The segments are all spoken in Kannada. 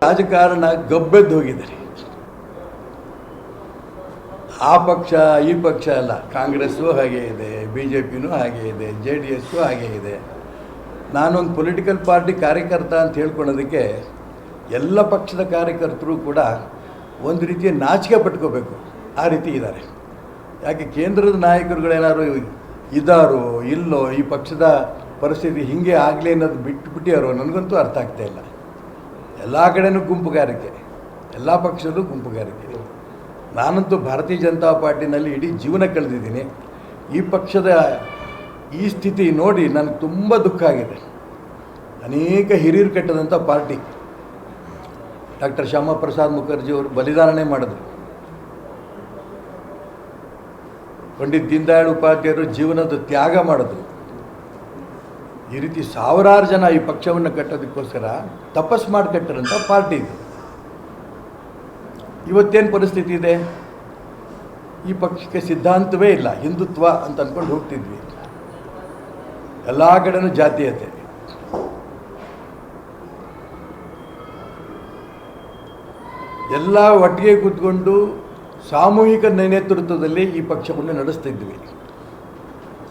ರಾಜಕಾರಣ ಗಬ್ಬೆದ್ದು ಹೋಗಿದ್ದಾರೆ. ಆ ಪಕ್ಷ ಈ ಪಕ್ಷ ಅಲ್ಲ, ಕಾಂಗ್ರೆಸ್ಸು ಹಾಗೇ ಇದೆ, BJPನೂ ಹಾಗೇ ಇದೆ, JDSಸು ಹಾಗೇ ಇದೆ. ನಾನೊಂದು ಪೊಲಿಟಿಕಲ್ ಪಾರ್ಟಿ ಕಾರ್ಯಕರ್ತ ಅಂತ ಹೇಳ್ಕೊಳ್ಳೋದಕ್ಕೆ ಎಲ್ಲ ಪಕ್ಷದ ಕಾರ್ಯಕರ್ತರು ಕೂಡ ಒಂದು ರೀತಿಯ ನಾಚಿಕೆ ಪಟ್ಕೋಬೇಕು, ಆ ರೀತಿ ಇದ್ದಾರೆ. ಯಾಕೆ ಕೇಂದ್ರದ ನಾಯಕರುಗಳೇನಾದ್ರು ಇದ್ದಾರೋ ಇಲ್ಲೋ, ಈ ಪಕ್ಷದ ಪರಿಸ್ಥಿತಿ ಹೀಗೆ ಆಗಲಿ ಅನ್ನೋದು ಬಿಟ್ಟುಬಿಟ್ಟಿಯಾರೋ ನನಗಂತೂ ಅರ್ಥ ಆಗ್ತಾಯಿಲ್ಲ. ಎಲ್ಲ ಕಡೆಯೂ ಗುಂಪುಗಾರಿಕೆ, ಎಲ್ಲ ಪಕ್ಷದಲ್ಲೂ ಗುಂಪುಗಾರಿಕೆ. ನಾನಂತೂ ಭಾರತೀಯ ಜನತಾ ಪಾರ್ಟಿನಲ್ಲಿ ಇಡೀ ಜೀವನ ಕಳೆದಿದ್ದೀನಿ. ಈ ಪಕ್ಷದ ಈ ಸ್ಥಿತಿ ನೋಡಿ ನನಗೆ ತುಂಬ ದುಃಖ ಆಗಿದೆ. ಅನೇಕ ಹಿರಿಯರು ಕಟ್ಟದಂಥ ಪಾರ್ಟಿ. ಡಾಕ್ಟರ್ ಶ್ಯಾಮಾ ಪ್ರಸಾದ್ ಮುಖರ್ಜಿಯವರು ಬಲಿದಾನನೇ ಮಾಡಿದ್ರು. ಪಂಡಿತ್ ದೀನ್ ದಯಾಳ್ ಉಪಾಧ್ಯಾಯರು ಜೀವನದ ತ್ಯಾಗ ಮಾಡಿದ್ರು. ಈ ರೀತಿ ಸಾವಿರಾರು ಜನ ಈ ಪಕ್ಷವನ್ನು ಕಟ್ಟೋದಕ್ಕೋಸ್ಕರ ತಪಸ್ ಮಾಡಿ ಕಟ್ಟರಂಥ ಪಾರ್ಟಿ ಇದು. ಇವತ್ತೇನು ಪರಿಸ್ಥಿತಿ ಇದೆ? ಈ ಪಕ್ಷಕ್ಕೆ ಸಿದ್ಧಾಂತವೇ ಇಲ್ಲ, ಹಿಂದುತ್ವ ಅಂತ ಅಂದ್ಕೊಂಡು ಹೋಗ್ತಿದ್ವಿ. ಎಲ್ಲ ಕಡೆನೂ ಜಾತೀಯತೆ. ಎಲ್ಲ ಒಟ್ಟಿಗೆ ಕೂತ್ಕೊಂಡು ಸಾಮೂಹಿಕ ನೇತೃತ್ವದಲ್ಲಿ ಈ ಪಕ್ಷವನ್ನು ನಡೆಸ್ತಿದ್ವಿ.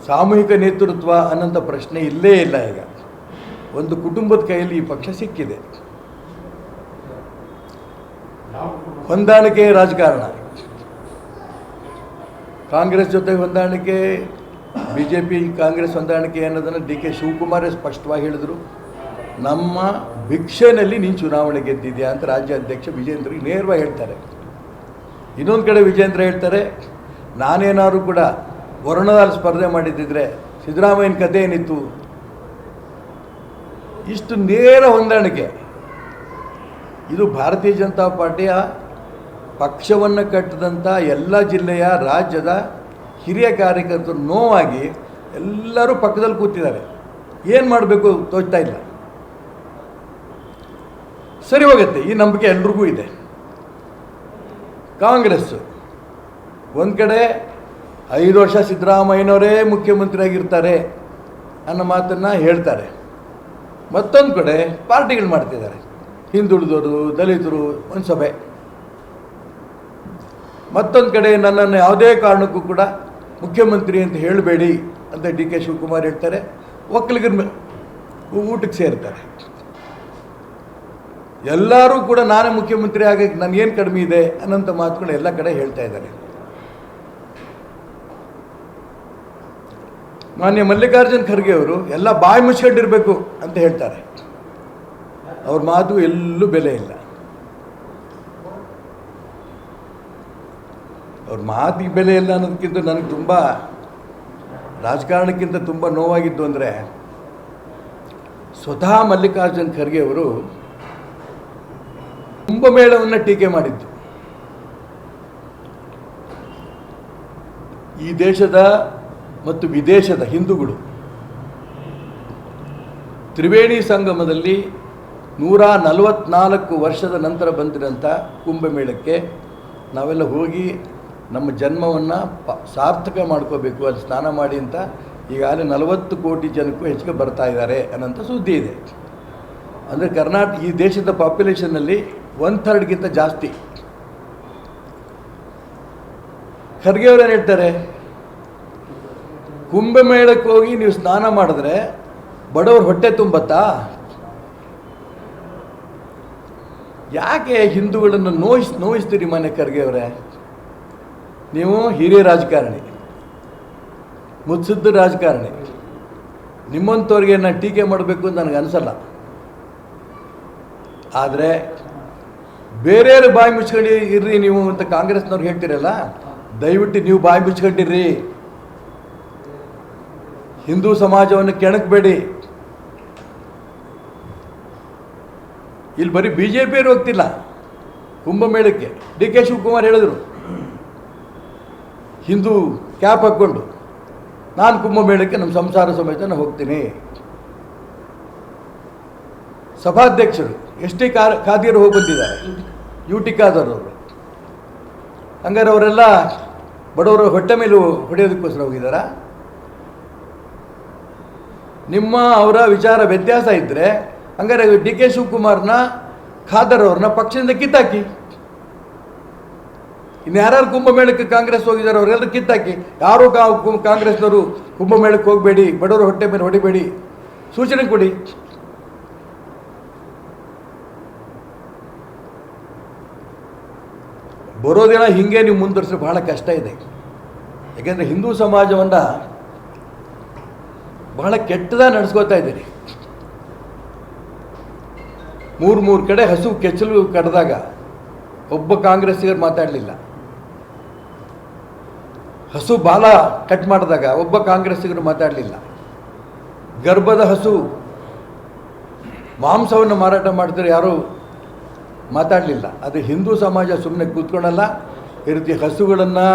ಸಾಮೂಹಿಕ ನೇತೃತ್ವ ಅನ್ನೋಂಥ ಪ್ರಶ್ನೆ ಇಲ್ಲೇ ಇಲ್ಲ. ಈಗ ಒಂದು ಕುಟುಂಬದ ಕೈಯಲ್ಲಿ ಈ ಪಕ್ಷ ಸಿಕ್ಕಿದೆ. ಹೊಂದಾಣಿಕೆ ರಾಜಕಾರಣ, ಕಾಂಗ್ರೆಸ್ ಜೊತೆ ಹೊಂದಾಣಿಕೆ, BJP ಕಾಂಗ್ರೆಸ್ ಹೊಂದಾಣಿಕೆ ಅನ್ನೋದನ್ನು DK ಶಿವಕುಮಾರೇ ಸ್ಪಷ್ಟವಾಗಿ ಹೇಳಿದರು. ನಮ್ಮ ಭಿಕ್ಷೆನಲ್ಲಿ ನೀನು ಚುನಾವಣೆ ಗೆದ್ದಿದ್ಯಾ ಅಂತ ರಾಜ್ಯ ಅಧ್ಯಕ್ಷ ವಿಜೇಂದ್ರಿಗೆ ನೇರವಾಗಿ ಹೇಳ್ತಾರೆ. ಇನ್ನೊಂದು ಕಡೆ ವಿಜೇಂದ್ರ ಹೇಳ್ತಾರೆ, ನಾನೇನಾದ್ರು ಕೂಡ ವರುಣದಲ್ಲಿ ಸ್ಪರ್ಧೆ ಮಾಡಿದ್ದಿದ್ರೆ ಸಿದ್ದರಾಮಯ್ಯನ ಕಥೆ ಏನಿತ್ತು. ಇಷ್ಟು ನೇರ ಹೊಂದಾಣಿಕೆ. ಇದು ಭಾರತೀಯ ಜನತಾ ಪಾರ್ಟಿಯ ಪಕ್ಷವನ್ನು ಕಟ್ಟಿದಂಥ ಎಲ್ಲ ಜಿಲ್ಲೆಯ ರಾಜ್ಯದ ಹಿರಿಯ ಕಾರ್ಯಕರ್ತರು ನೋವಾಗಿ ಎಲ್ಲರೂ ಪಕ್ಕದಲ್ಲಿ ಕೂತಿದ್ದಾರೆ. ಏನು ಮಾಡಬೇಕು ತೋಚ್ತಾ ಇಲ್ಲ. ಸರಿ ಹೋಗುತ್ತೆ, ಈ ನಂಬಿಕೆ ಎಲ್ರಿಗೂ ಇದೆ. ಕಾಂಗ್ರೆಸ್ಸು ಒಂದು ಕಡೆ 5 ವರ್ಷ ಸಿದ್ದರಾಮಯ್ಯನವರೇ ಮುಖ್ಯಮಂತ್ರಿಯಾಗಿರ್ತಾರೆ ಅನ್ನೋ ಮಾತನ್ನು ಹೇಳ್ತಾರೆ. ಮತ್ತೊಂದು ಕಡೆ ಪಾರ್ಟಿಗಳು ಮಾಡ್ತಿದ್ದಾರೆ. ಹಿಂದುಳಿದವರು, ದಲಿತರು ಒಂದು ಸಭೆ. ಮತ್ತೊಂದು ಕಡೆ ನನ್ನನ್ನು ಯಾವುದೇ ಕಾರಣಕ್ಕೂ ಕೂಡ ಮುಖ್ಯಮಂತ್ರಿ ಅಂತ ಹೇಳಬೇಡಿ ಅಂತ DK ಶಿವಕುಮಾರ್ ಹೇಳ್ತಾರೆ. ಒಕ್ಕಲಿಗರ ಊಟಕ್ಕೆ ಸೇರ್ತಾರೆ. ಎಲ್ಲರೂ ಕೂಡ ನಾನೇ ಮುಖ್ಯಮಂತ್ರಿ ಆಗಕ್ಕೆ ನನಗೇನು ಕಡಿಮೆ ಇದೆ ಅನ್ನೋಂಥ ಮಾತುಗಳು ಎಲ್ಲ ಕಡೆ ಹೇಳ್ತಾ ಇದ್ದಾರೆ. ಮಾನ್ಯ ಮಲ್ಲಿಕಾರ್ಜುನ್ ಖರ್ಗೆ ಅವರು ಎಲ್ಲ ಬಾಯಿ ಮುಚ್ಕೊಂಡಿರಬೇಕು ಅಂತ ಹೇಳ್ತಾರೆ. ಅವ್ರ ಮಾತು ಎಲ್ಲೂ ಬೆಲೆ ಇಲ್ಲ. ಅವ್ರ ಮಾತಿಗೆ ಬೆಲೆ ಇಲ್ಲ ಅನ್ನೋದಕ್ಕಿಂತ ನನಗೆ ತುಂಬ ರಾಜಕಾರಣಕ್ಕಿಂತ ತುಂಬ ನೋವಾಗಿದ್ದು ಅಂದರೆ, ಸ್ವತಃ ಮಲ್ಲಿಕಾರ್ಜುನ್ ಖರ್ಗೆ ಅವರು ಕುಂಭಮೇಳವನ್ನು ಟೀಕೆ ಮಾಡಿದ್ದು. ಈ ದೇಶದ ಮತ್ತು ವಿದೇಶದ ಹಿಂದೂಗಳು ತ್ರಿವೇಣಿ ಸಂಗಮದಲ್ಲಿ 144 ವರ್ಷದ ನಂತರ ಬಂದಿರೋಂಥ ಕುಂಭಮೇಳಕ್ಕೆ ನಾವೆಲ್ಲ ಹೋಗಿ ನಮ್ಮ ಜನ್ಮವನ್ನು ಸಾರ್ಥಕ ಮಾಡ್ಕೋಬೇಕು, ಅಲ್ಲಿ ಸ್ನಾನ ಮಾಡಿ ಅಂತ ಈಗಾಗಲೇ 40 ಕೋಟಿ ಜನಕ್ಕೂ ಹೆಚ್ಚಿಗೆ ಬರ್ತಾ ಇದ್ದಾರೆ ಅನ್ನೋಂಥ ಸುದ್ದಿ ಇದೆ. ಅಂದರೆ ಕರ್ನಾಟಕ ಈ ದೇಶದ ಪಾಪ್ಯುಲೇಷನ್ನಲ್ಲಿ 1/3 ಜಾಸ್ತಿ. ಖರ್ಗೆ ಅವರೇನು ಹೇಳ್ತಾರೆ, ಕುಂಭಮೇಳಕ್ಕೆ ಹೋಗಿ ನೀವು ಸ್ನಾನ ಮಾಡಿದ್ರೆ ಬಡವ್ರ ಹೊಟ್ಟೆ ತುಂಬತ್ತಾ? ಯಾಕೆ ಹಿಂದೂಗಳನ್ನು ನೋಯಿಸ್ತೀರಿ ಮನೆ ಖರ್ಗೆ ಅವರೇ? ನೀವು ಹಿರಿಯ ರಾಜಕಾರಣಿ, ಮುತ್ಸದ್ದ ರಾಜಕಾರಣಿ. ನಿಮ್ಮಂಥವ್ರಿಗೆ ನಾನು ಟೀಕೆ ಮಾಡಬೇಕು ಅಂತ ನನಗೆ ಅನಿಸಲ್ಲ. ಆದರೆ ಬೇರೆಯವ್ರು ಬಾಯಿ ಮುಚ್ಕೊಂಡು ಇರ್ರಿ ನೀವು ಅಂತ ಕಾಂಗ್ರೆಸ್ನವ್ರು ಹೇಳ್ತೀರಲ್ಲ, ದಯವಿಟ್ಟು ನೀವು ಬಾಯಿ ಮುಚ್ಕೊಂಡಿರ್ರಿ. ಹಿಂದೂ ಸಮಾಜವನ್ನು ಕೆಣಕಬೇಡಿ. ಇಲ್ಲಿ ಬರೀ BJPಯವರು ಹೋಗ್ತಿಲ್ಲ ಕುಂಭಮೇಳಕ್ಕೆ. DK ಶಿವಕುಮಾರ್ ಹೇಳಿದರು, ಹಿಂದೂ ಕ್ಯಾಪ್ ಹಾಕ್ಕೊಂಡು ನಾನು ಕುಂಭಮೇಳಕ್ಕೆ ನಮ್ಮ ಸಂಸಾರ ಸಮೇತ ನಾನು ಹೋಗ್ತೀನಿ. ಸಭಾಧ್ಯಕ್ಷರು ST ಖಾದಿಯರು ಹೋಗಿ ಬಂದಿದ್ದಾರೆ, UT ಖಾದರ್ ಅವರು. ಹಂಗಾರೆ ಅವರೆಲ್ಲ ಬಡವರ ಹೊಟ್ಟೆ ಮೇಲೂ ಹೊಡೆಯೋದಕ್ಕೋಸ್ಕರ ಹೋಗಿದ್ದಾರಾ? ನಿಮ್ಮ ಅವರ ವಿಚಾರ ವ್ಯತ್ಯಾಸ ಇದ್ದರೆ ಹಂಗಾರೆ DK ಶಿವಕುಮಾರ್ನ ಖಾದರ್ ಅವ್ರನ್ನ ಪಕ್ಷದಿಂದ ಕಿತ್ತಾಕಿ. ಇನ್ನು ಯಾರ್ಯಾರು ಕುಂಭಮೇಳಕ್ಕೆ ಕಾಂಗ್ರೆಸ್ ಹೋಗಿದ್ದಾರೆ ಅವರೆಲ್ಲರೂ ಕಿತ್ತಾಕಿ. ಯಾರೂ ಕಾಂಗ್ರೆಸ್ನವರು ಕುಂಭಮೇಳಕ್ಕೆ ಹೋಗಬೇಡಿ, ಬಡವರು ಹೊಟ್ಟೆ ಮೇಲೆ ಹೊಡಿಬೇಡಿ, ಸೂಚನೆ ಕೊಡಿ. ಬರೋ ದಿನ ಹೀಗೆ ನೀವು ಮುಂದುವರಿಸಿದ್ರೆ ಬಹಳ ಕಷ್ಟ ಇದೆ. ಯಾಕೆಂದರೆ ಹಿಂದೂ ಸಮಾಜವನ್ನು ಬಹಳ ಕೆಟ್ಟದಾಗಿ ನಡೆಸ್ಕೋತಾ ಇದ್ದೀರಿ. ಮೂರು ಕಡೆ ಹಸು ಕೆಚ್ಚಲು ಕಡ್ದಾಗ ಒಬ್ಬ ಕಾಂಗ್ರೆಸ್ಸಿಗರು ಮಾತಾಡಲಿಲ್ಲ. ಹಸು ಬಾಲ ಕಟ್ ಮಾಡಿದಾಗ ಒಬ್ಬ ಕಾಂಗ್ರೆಸ್ಸಿಗರು ಮಾತಾಡಲಿಲ್ಲ. ಗರ್ಭದ ಹಸು ಮಾಂಸವನ್ನು ಮಾರಾಟ ಮಾಡ್ತಾರೆ, ಯಾರೂ ಮಾತಾಡಲಿಲ್ಲ. ಅದು ಹಿಂದೂ ಸಮಾಜ ಸುಮ್ಮನೆ ಕೂತ್ಕೊಳ್ಳಲ್ಲ. ಈ ರೀತಿ ಹಸುಗಳನ್ನು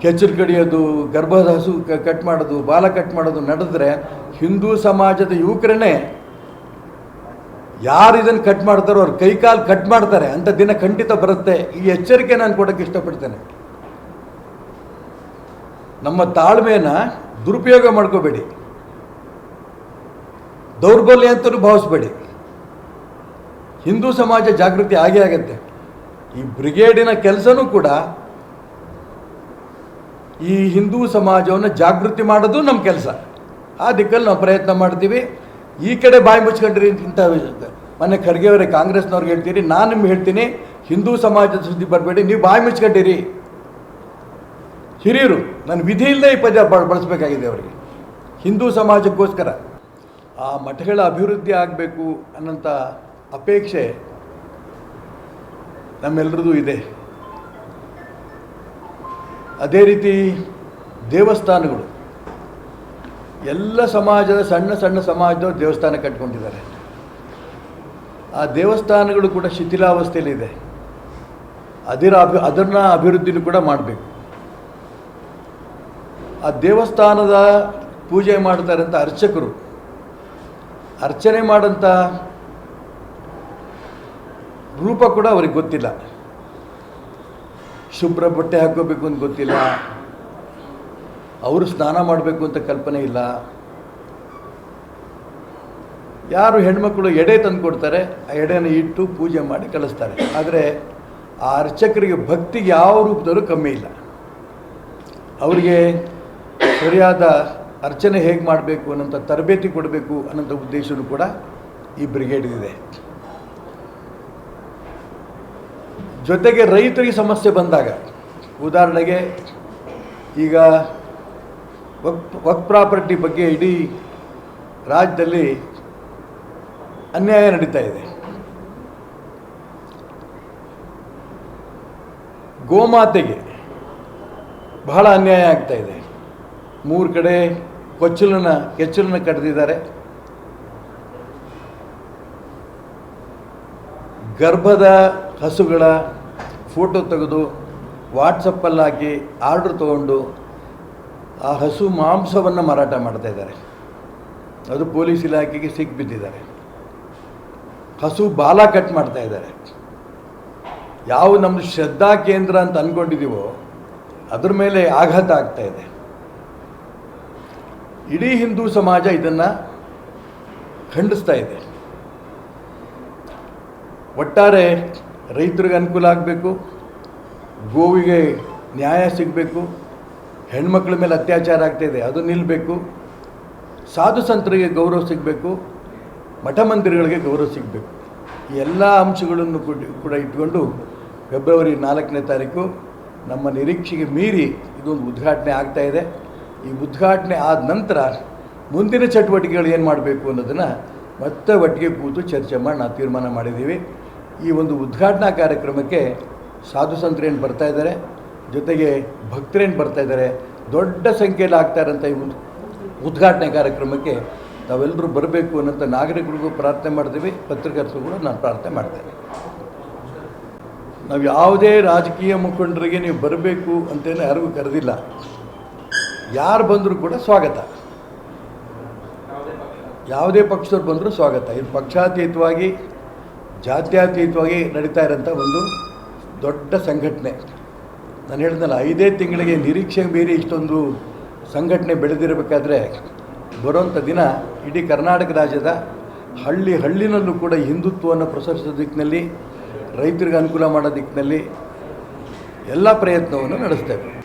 ಕೆಚ್ಚಲು ಕಡಿಯೋದು, ಗರ್ಭದ ಹಸು ಕಟ್ ಮಾಡೋದು, ಬಾಲ ಕಟ್ ಮಾಡೋದು ನಡೆದ್ರೆ ಹಿಂದೂ ಸಮಾಜದ ಯುವಕರನ್ನೇ ಯಾರು ಇದನ್ನು ಕಟ್ ಮಾಡ್ತಾರೋ ಅವ್ರು ಕೈಕಾಲು ಕಟ್ ಮಾಡ್ತಾರೆ ಅಂತ ದಿನ ಖಂಡಿತ ಬರುತ್ತೆ. ಈ ಎಚ್ಚರಿಕೆ ನಾನು ಕೊಡೋಕ್ಕೆ ಇಷ್ಟಪಡ್ತೇನೆ. ನಮ್ಮ ತಾಳ್ಮೆಯನ್ನು ದುರುಪಯೋಗ ಮಾಡ್ಕೋಬೇಡಿ, ದೌರ್ಬಲ್ಯ ಅಂತಲೂ ಭಾವಿಸ್ಬೇಡಿ. ಹಿಂದೂ ಸಮಾಜ ಜಾಗೃತಿ ಆಗೇ ಆಗುತ್ತೆ. ಈ ಬ್ರಿಗೇಡಿನ ಕೆಲಸನೂ ಕೂಡ ಈ ಹಿಂದೂ ಸಮಾಜವನ್ನು ಜಾಗೃತಿ ಮಾಡೋದು ನಮ್ಮ ಕೆಲಸ. ಆ ದಿಕ್ಕಲ್ಲಿ ನಾವು ಪ್ರಯತ್ನ ಮಾಡ್ತೀವಿ. ಈ ಕಡೆ ಬಾಯಿ ಮುಚ್ಕೊಂಡ್ರಿ ಇಂಥ ಮೊನ್ನೆ ಖರ್ಗೆ ಅವರೇ ಕಾಂಗ್ರೆಸ್ನವ್ರಿಗೆ ಹೇಳ್ತೀರಿ, ನಾನು ನಿಮ್ಗೆ ಹೇಳ್ತೀನಿ, ಹಿಂದೂ ಸಮಾಜದ ಸುದ್ದಿ ಬರಬೇಡಿ, ನೀವು ಬಾಯಿ ಮುಚ್ಕೊಂಡಿರಿ. ಹಿರಿಯರು ನಾನು ವಿಧಿ ಇಲ್ಲದೆ ಈ ಪದ ಬಳಸಬೇಕಾಗಿದೆ ಅವರಿಗೆ, ಹಿಂದೂ ಸಮಾಜಕ್ಕೋಸ್ಕರ. ಆ ಮಠಗಳ ಅಭಿವೃದ್ಧಿ ಆಗಬೇಕು ಅನ್ನೋಂಥ ಅಪೇಕ್ಷೆ ನಮ್ಮೆಲ್ಲರದು ಇದೆ. ಅದೇ ರೀತಿ ದೇವಸ್ಥಾನಗಳು, ಎಲ್ಲ ಸಮಾಜದ ಸಣ್ಣ ಸಣ್ಣ ಸಮಾಜದವರು ದೇವಸ್ಥಾನ ಕಟ್ಕೊಂಡಿದ್ದಾರೆ. ಆ ದೇವಸ್ಥಾನಗಳು ಕೂಡ ಶಿಥಿಲಾವಸ್ಥೆಯಲ್ಲಿದೆ. ಅದನ್ನ ಅಭಿವೃದ್ಧಿನೂ ಕೂಡ ಮಾಡಬೇಕು. ಆ ದೇವಸ್ಥಾನದ ಪೂಜೆ ಮಾಡ್ತಾರಂಥ ಅರ್ಚಕರು ಅರ್ಚನೆ ಮಾಡೋಂಥ ರೂಪ ಕೂಡ ಅವ್ರಿಗೆ ಗೊತ್ತಿಲ್ಲ. ಶುಭ್ರ ಬಟ್ಟೆ ಹಾಕೋಬೇಕು ಅಂತ ಗೊತ್ತಿಲ್ಲ, ಅವರು ಸ್ನಾನ ಮಾಡಬೇಕು ಅಂತ ಕಲ್ಪನೆ ಇಲ್ಲ. ಯಾರು ಹೆಣ್ಮಕ್ಳು ಎಡೆ ತಂದು ಕೊಡ್ತಾರೆ, ಆ ಎಡೆನ ಇಟ್ಟು ಪೂಜೆ ಮಾಡಿ ಕಳಿಸ್ತಾರೆ. ಆದರೆ ಆ ಅರ್ಚಕರಿಗೆ ಭಕ್ತಿಗೆ ಯಾವ ರೂಪದಲ್ಲೂ ಕಮ್ಮಿ ಇಲ್ಲ. ಅವರಿಗೆ ಸರಿಯಾದ ಅರ್ಚನೆ ಹೇಗೆ ಮಾಡಬೇಕು ಅನ್ನೋಂಥ ತರಬೇತಿ ಕೊಡಬೇಕು ಅನ್ನೋಂಥ ಉದ್ದೇಶವೂ ಕೂಡ ಈ ಬ್ರಿಗೇಡ್ಗಿದೆ. ಜೊತೆಗೆ ರೈತರಿಗೆ ಸಮಸ್ಯೆ ಬಂದಾಗ, ಉದಾಹರಣೆಗೆ ಈಗ ವಕ್ಫ್ ಪ್ರಾಪರ್ಟಿ ಬಗ್ಗೆ ಇಡೀ ರಾಜ್ಯದಲ್ಲಿ ಅನ್ಯಾಯ ನಡೀತಾ ಇದೆ. ಗೋಮಾತೆಗೆ ಬಹಳ ಅನ್ಯಾಯ ಆಗ್ತಾ ಇದೆ. 3 ಕಡೆ ಕೆಚ್ಚಲನ್ನು ಕಡ್ದಿದ್ದಾರೆ. ಗರ್ಭದ ಹಸುಗಳ ಫೋಟೋ ತೆಗೆದು ವಾಟ್ಸಪ್ಪಲ್ಲಿ ಹಾಕಿ ಆರ್ಡ್ರ್ ತೊಗೊಂಡು ಆ ಹಸು ಮಾಂಸವನ್ನು ಮಾರಾಟ ಮಾಡ್ತಾಯಿದ್ದಾರೆ. ಅದು ಪೊಲೀಸ್ ಇಲಾಖೆಗೆ ಸಿಕ್ಬಿದ್ದಿದ್ದಾರೆ. ಹಸು ಬಾಲ ಕಟ್ ಮಾಡ್ತಾ ಇದ್ದಾರೆ. ಯಾವ ನಮ್ಮದು ಶ್ರದ್ಧಾ ಕೇಂದ್ರ ಅಂತ ಅಂದ್ಕೊಂಡಿದ್ದೀವೋ ಅದ್ರ ಮೇಲೆ ಆಘಾತ ಆಗ್ತಾ ಇದೆ. ಇಡೀ ಹಿಂದೂ ಸಮಾಜ ಇದನ್ನು ಖಂಡಿಸ್ತಾ ಇದೆ. ಒಟ್ಟಾರೆ ರೈತರಿಗೆ ಅನುಕೂಲ ಆಗಬೇಕು, ಗೋವಿಗೆ ನ್ಯಾಯ ಸಿಗಬೇಕು, ಹೆಣ್ಮಕ್ಳ ಮೇಲೆ ಅತ್ಯಾಚಾರ ಆಗ್ತಾಯಿದೆ ಅದು ನಿಲ್ಲಬೇಕು, ಸಾಧು ಸಂತರಿಗೆ ಗೌರವ ಸಿಗಬೇಕು, ಮಠ ಮಂದಿರಗಳಿಗೆ ಗೌರವ ಸಿಗಬೇಕು. ಈ ಎಲ್ಲ ಅಂಶಗಳನ್ನು ಕೂಡ ಇಟ್ಕೊಂಡು ಫೆಬ್ರವರಿ 4ನೇ ತಾರೀಕು ನಮ್ಮ ನಿರೀಕ್ಷೆಗೆ ಮೀರಿ ಇದೊಂದು ಉದ್ಘಾಟನೆ ಆಗ್ತಾಯಿದೆ. ಈ ಉದ್ಘಾಟನೆ ಆದ ನಂತರ ಮುಂದಿನ ಚಟುವಟಿಕೆಗಳು ಏನು ಮಾಡಬೇಕು ಅನ್ನೋದನ್ನು ಮತ್ತೆ ಒಟ್ಟಿಗೆ ಕೂತು ಚರ್ಚೆ ಮಾಡಿ ನಾವು ತೀರ್ಮಾನ ಮಾಡಿದ್ದೀವಿ. ಈ ಒಂದು ಉದ್ಘಾಟನಾ ಕಾರ್ಯಕ್ರಮಕ್ಕೆ ಸಾಧು ಸಂತರೇನು ಬರ್ತಾಯಿದ್ದಾರೆ, ಜೊತೆಗೆ ಭಕ್ತರೇನು ಬರ್ತಾಯಿದ್ದಾರೆ, ದೊಡ್ಡ ಸಂಖ್ಯೆಯಲ್ಲಿ ಆಗ್ತಾ ಇರೋಂಥ ಈ ಉದ್ಘಾಟನೆ ಕಾರ್ಯಕ್ರಮಕ್ಕೆ ತಾವೆಲ್ಲರೂ ಬರಬೇಕು ಅನ್ನೋಂಥ ನಾಗರಿಕರಿಗೂ ಪ್ರಾರ್ಥನೆ ಮಾಡ್ತೀವಿ. ಪತ್ರಕರ್ತರು ಕೂಡ ನಾನು ಪ್ರಾರ್ಥನೆ ಮಾಡ್ತೇನೆ. ನಾವು ಯಾವುದೇ ರಾಜಕೀಯ ಮುಖಂಡರಿಗೆ ನೀವು ಬರಬೇಕು ಅಂತೇಳಿ ಯಾರಿಗೂ ಕರೆದಿಲ್ಲ. ಯಾರು ಬಂದರೂ ಕೂಡ ಸ್ವಾಗತ, ಯಾವುದೇ ಪಕ್ಷದವ್ರು ಬಂದರೂ ಸ್ವಾಗತ. ಇದು ಪಕ್ಷಾತೀತವಾಗಿ ಜಾತ್ಯತೀತವಾಗಿ ನಡೀತಾ ಇರೋಂಥ ಒಂದು ದೊಡ್ಡ ಸಂಘಟನೆ. ನಾನು ಹೇಳಿದ್ನಲ್ಲ, 5 ತಿಂಗಳಿಗೆ ನಿರೀಕ್ಷೆ ಮೀರಿ ಇಷ್ಟೊಂದು ಸಂಘಟನೆ ಬೆಳೆದಿರಬೇಕಾದ್ರೆ ಬರುವಂಥ ದಿನ ಇಡೀ ಕರ್ನಾಟಕ ರಾಜ್ಯದ ಹಳ್ಳಿನಲ್ಲೂ ಕೂಡ ಹಿಂದುತ್ವವನ್ನು ಪ್ರಸರಿಸೋ ದಿಕ್ಕಿನಲ್ಲಿ, ರೈತರಿಗೆ ಅನುಕೂಲ ಮಾಡೋ ದಿಕ್ಕಿನಲ್ಲಿ ಎಲ್ಲ ಪ್ರಯತ್ನವನ್ನು ನಡೆಸ್ತೇವೆ.